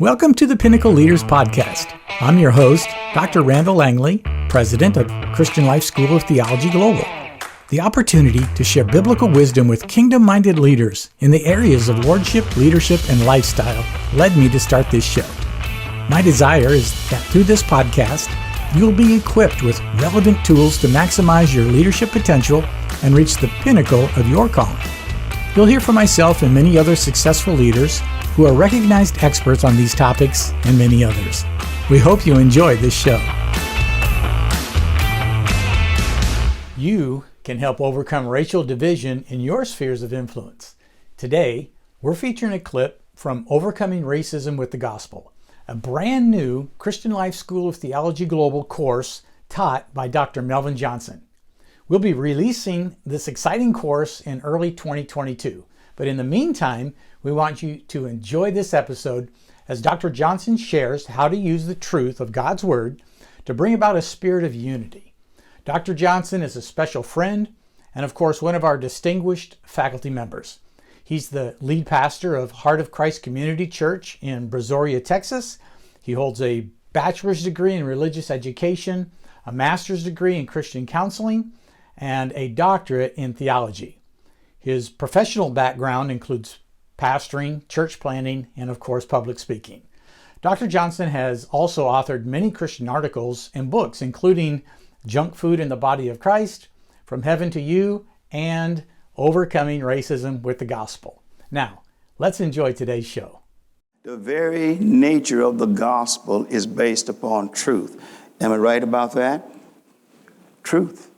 Welcome to the Pinnacle Leaders Podcast. I'm your host, Dr. Randall Langley, President of Christian Life School of Theology Global. The opportunity to share biblical wisdom with kingdom-minded leaders in the areas of lordship, leadership, and lifestyle led me to start this show. My desire is that through this podcast, you'll be equipped with relevant tools to maximize your leadership potential and reach the pinnacle of your calling. You'll hear from myself and many other successful leaders who are recognized experts on these topics and many others. We hope you enjoy this show. You can help overcome racial division in your spheres of influence. Today, we're featuring a clip from Overcoming Racism with the Gospel, a brand new Christian Life School of Theology Global course taught by Dr. Melvin Johnson. We'll be releasing this exciting course in early 2022. But in the meantime, we want you to enjoy this episode as Dr. Johnson shares how to use the truth of God's Word to bring about a spirit of unity. Dr. Johnson is a special friend and, of course, one of our distinguished faculty members. He's the lead pastor of Heart of Christ Community Church in Brazoria, Texas. He holds a bachelor's degree in religious education, a master's degree in Christian counseling, and a doctorate in theology. His professional background includes pastoring, church planting, and of course, public speaking. Dr. Johnson has also authored many Christian articles and books, including Junk Food in the Body of Christ, From Heaven to You, and Overcoming Racism with the Gospel. Now, let's enjoy today's show. The very nature of the gospel is based upon truth. Am I right about that? Truth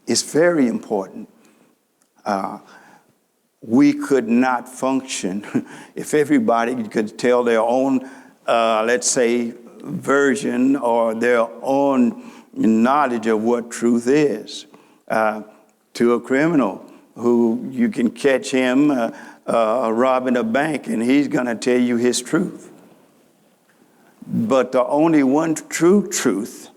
is very important. We could not function if everybody could tell their own, let's say, version or their own knowledge of what truth is. To a criminal who you can catch him robbing a bank and he's going to tell you his truth. But the only one true truth,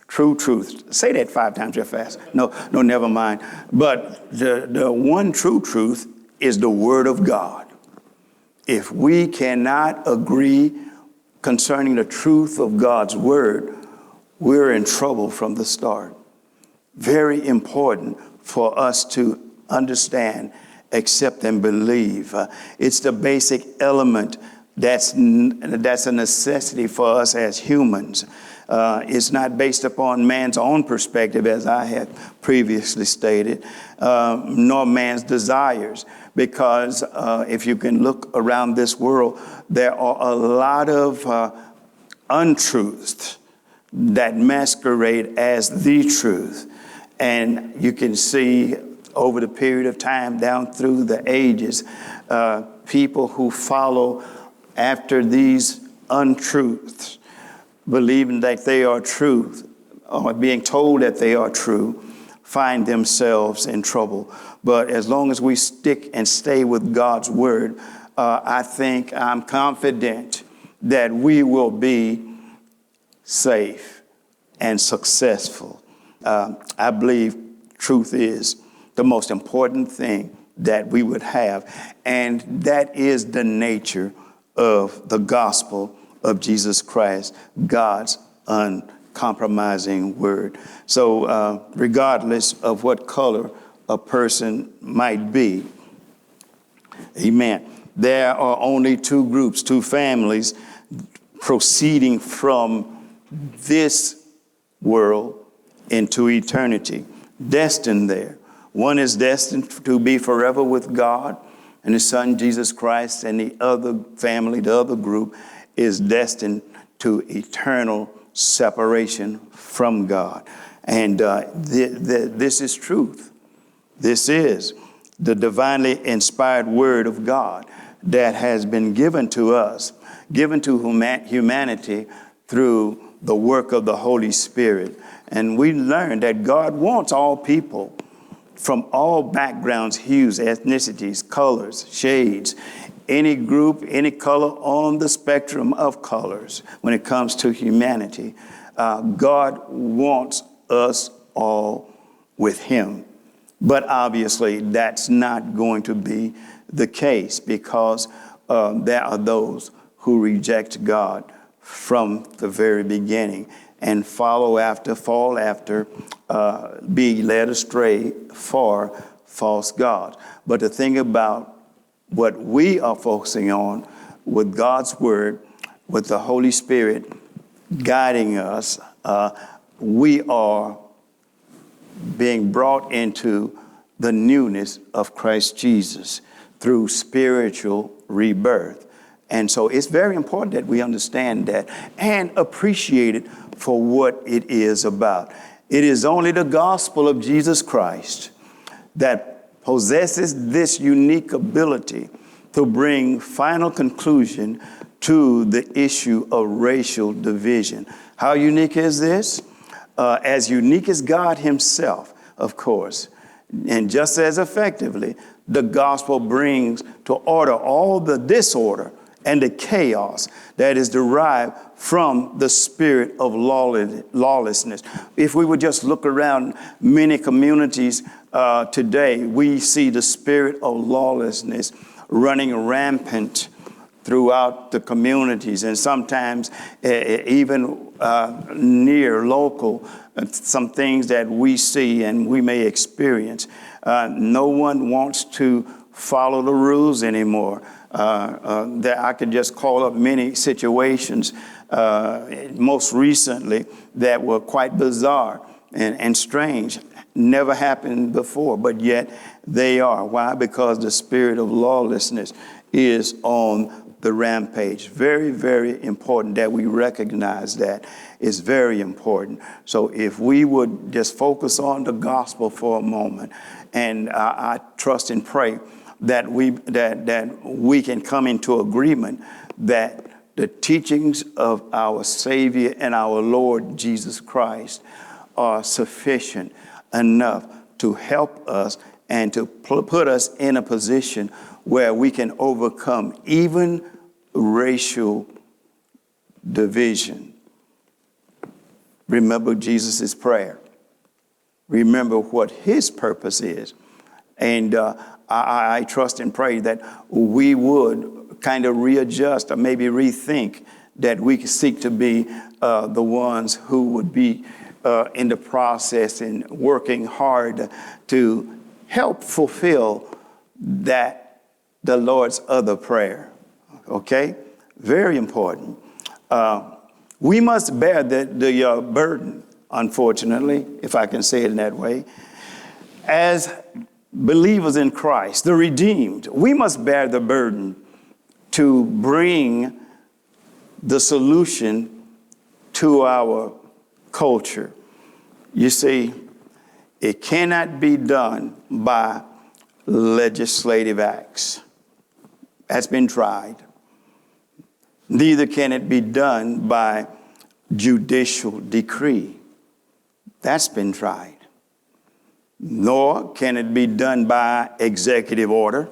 say that 5 times real fast. No, never mind. But the one true truth is the Word of God. If we cannot agree concerning the truth of God's Word, we're in trouble from the start. Very important for us to understand, accept, and believe. It's the basic element that's a necessity for us as humans. It's not based upon man's own perspective, as I had previously stated, nor man's desires. Because if you can look around this world, there are a lot of untruths that masquerade as the truth. And you can see over the period of time down through the ages, people who follow after these untruths, believing that they are truth, or being told that they are true, find themselves in trouble. But as long as we stick and stay with God's Word, I'm confident that we will be safe and successful. I believe truth is the most important thing that we would have, and that is the nature of the gospel of Jesus Christ, God's uncompromising word. So regardless of what color a person might be, amen, there are only two groups, two families proceeding from this world into eternity, destined there. One is destined to be forever with God and His Son, Jesus Christ, and the other family, the other group, is destined to eternal separation from God. And this is truth. This is the divinely inspired Word of God that has been given to us, given to humanity through the work of the Holy Spirit. And we learned that God wants all people from all backgrounds, hues, ethnicities, colors, shades, any group, any color on the spectrum of colors when it comes to humanity. God wants us all with Him. But obviously, that's not going to be the case because there are those who reject God from the very beginning and fall after, be led astray for false gods. But the thing about what we are focusing on with God's word, with the Holy Spirit guiding us, we are being brought into the newness of Christ Jesus through spiritual rebirth. And so it's very important that we understand that and appreciate it for what it is about. It is only the gospel of Jesus Christ that possesses this unique ability to bring final conclusion to the issue of racial division. How unique is this? As unique as God himself, of course. And just as effectively, the gospel brings to order all the disorder and the chaos that is derived from the spirit of lawlessness. If we would just look around many communities today, we see the spirit of lawlessness running rampant throughout the communities, and sometimes even near local, some things that we see and we may experience. No one wants to follow the rules anymore. That I could just call up many situations, most recently, that were quite bizarre and strange. Never happened before, but yet they are. Why? Because the spirit of lawlessness is on the rampage. Very, very important that we recognize that. It's very important. So if we would just focus on the gospel for a moment, and I trust and pray that we can come into agreement that the teachings of our Savior and our Lord Jesus Christ are sufficient enough to help us and to put us in a position where we can overcome even racial division. Remember Jesus' prayer. Remember what his purpose is. And I trust and pray that we would kind of readjust or maybe rethink that we could seek to be the ones who would be in the process and working hard to help fulfill that, the Lord's other prayer. Okay? Very important. We must bear the burden, unfortunately, if I can say it in that way, as believers in Christ, the redeemed. We must bear the burden to bring the solution to our culture. You see, it cannot be done by legislative acts. That's been tried. Neither can it be done by judicial decree. That's been tried. Nor can it be done by executive order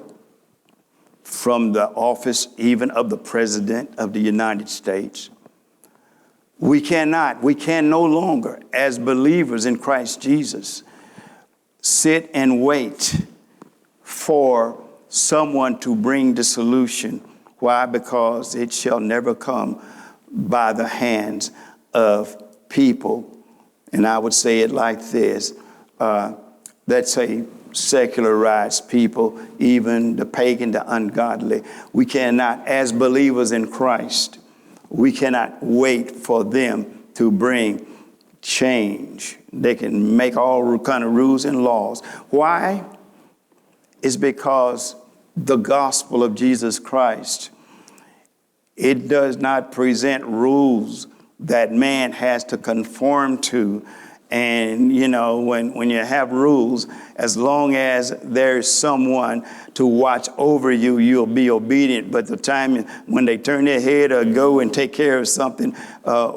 from the office even of the President of the United States. We can no longer, as believers in Christ Jesus, sit and wait for someone to bring the solution. Why? Because it shall never come by the hands of people. And I would say it like this. Let's say secularized people, even the pagan, the ungodly. We cannot, as believers in Christ, we cannot wait for them to bring change. They can make all kind of rules and laws. Why? It's because the gospel of Jesus Christ, it does not present rules that man has to conform to. And, you know, when you have rules, as long as there's someone to watch over you, you'll be obedient. But the time when they turn their head or go and take care of something,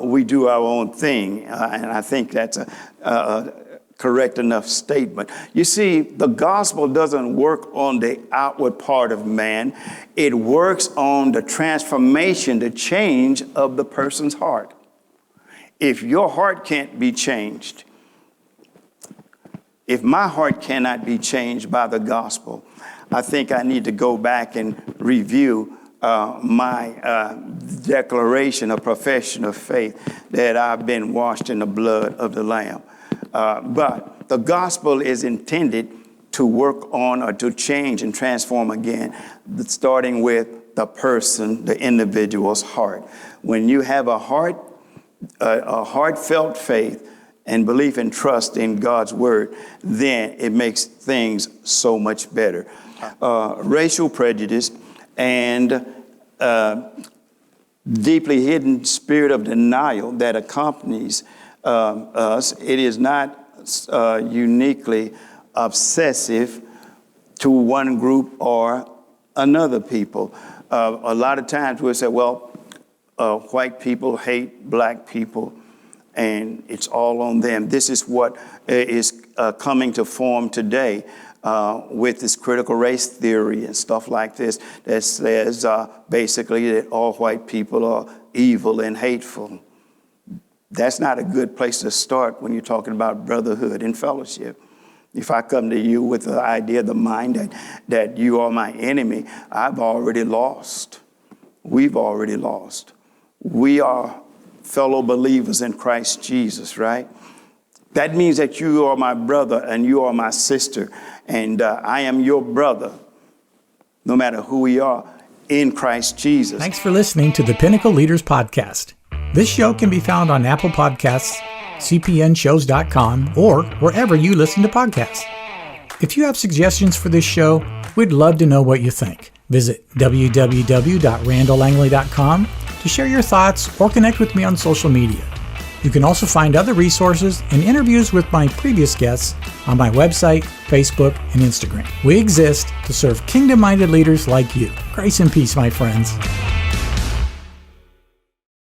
we do our own thing. And I think that's a correct enough statement. You see, the gospel doesn't work on the outward part of man. It works on the transformation, the change of the person's heart. If your heart can't be changed, if my heart cannot be changed by the gospel, I think I need to go back and review declaration, a profession of faith that I've been washed in the blood of the Lamb. But the gospel is intended to work on or to change and transform again, starting with the person, the individual's heart. When you have a heartfelt faith and belief and trust in God's word, then it makes things so much better. Racial prejudice and deeply hidden spirit of denial that accompanies us, it is not uniquely obsessive to one group or another people. A lot of times we'll say, well, white people hate black people and it's all on them. This is what is coming to form today with this critical race theory and stuff like this that says basically that all white people are evil and hateful. That's not a good place to start when you're talking about brotherhood and fellowship. If I come to you with the idea of the mind that you are my enemy, I've already lost. We've already lost. We are fellow believers in Christ Jesus, right? That means that you are my brother and you are my sister, and I am your brother, no matter who we are, in Christ Jesus. Thanks for listening to the Pinnacle Leaders Podcast. This show can be found on Apple Podcasts, cpnshows.com, or wherever you listen to podcasts. If you have suggestions for this show, we'd love to know what you think. Visit www.randalllangley.com to share your thoughts or connect with me on social media. You can also find other resources and interviews with my previous guests on my website, Facebook, and Instagram. We exist to serve kingdom-minded leaders like you. Grace and peace, my friends.